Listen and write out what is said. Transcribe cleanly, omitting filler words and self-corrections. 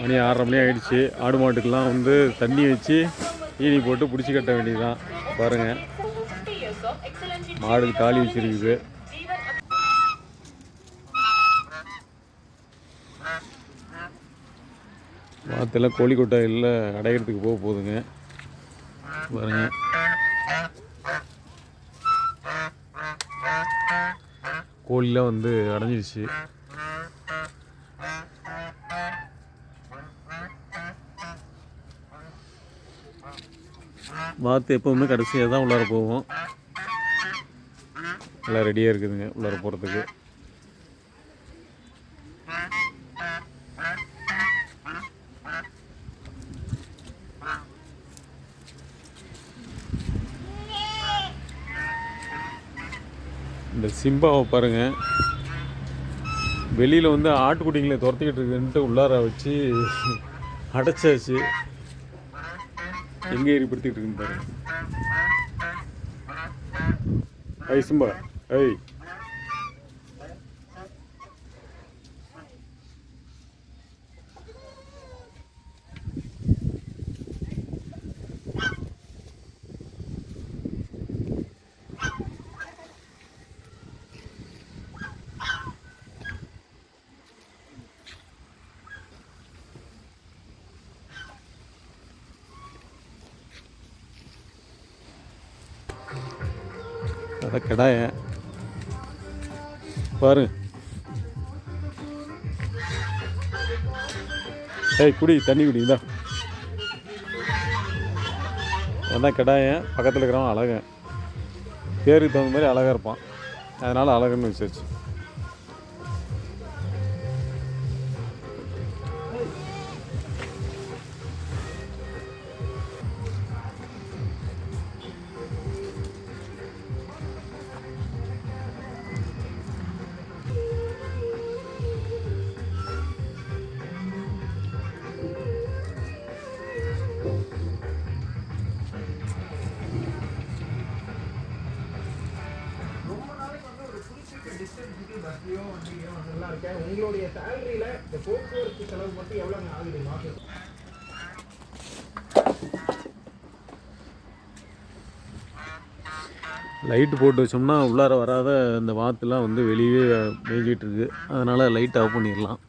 மணி 6:30 மணி ஆகிடுச்சு. ஆடு மாட்டுக்கெல்லாம் வந்து தண்ணி வச்சு தீனி போட்டு பிடிச்சி கட்ட வேண்டியதுதான். பாருங்கள், மாடுக்கு தாலி வச்சுருக்குது. வாத்தெல்லாம் கோழி கொட்டாயில் அடையிறதுக்கு போகுதுங்க. பாருங்க, கோழிலாம் வந்து அடைஞ்சிருச்சு. வாத்து எப்போவுமே கடைசியாக தான் உள்ளார போவோம். எல்லாம் ரெடியாக இருக்குதுங்க உள்ளார போகிறதுக்கு. இந்த சிம்பாவை பாருங்கள், வெளியில் வந்து ஆட்டுக்குட்டிங்களை துரத்திக்கிட்டு இருக்குதுன்ட்டு உள்ளார வச்சு அடைச்சாச்சு. எங்கே ஏறிப்படுத்திக்கிட்டு இருக்குன்னு பாருங்க. ஐய் சிம்பா, ஐய் அதான் கடாய பாரு. ஏய் குடி, தண்ணி குடிங்களா. அதான் கடாயன். பக்கத்தில் இருக்கிறவன் அழகன், பேருக்கு தகுந்த மாதிரி அழகாக இருப்பான், அதனால் அழகுன்னு விசாரிச்சு. உங்களுடைய சேலரியில இந்த போக்குவரத்து செலவு மட்டும் எவ்வளவு ஆகுது மாசம்? லைட்டு போட்டு வச்சோம்னா உள்ளார வராத இந்த வாத்துலாம் வந்து வெளியே மேய்ஞ்சிட்டு இருக்கு. அதனால் லைட் ஆஃப் பண்ணிடலாம்.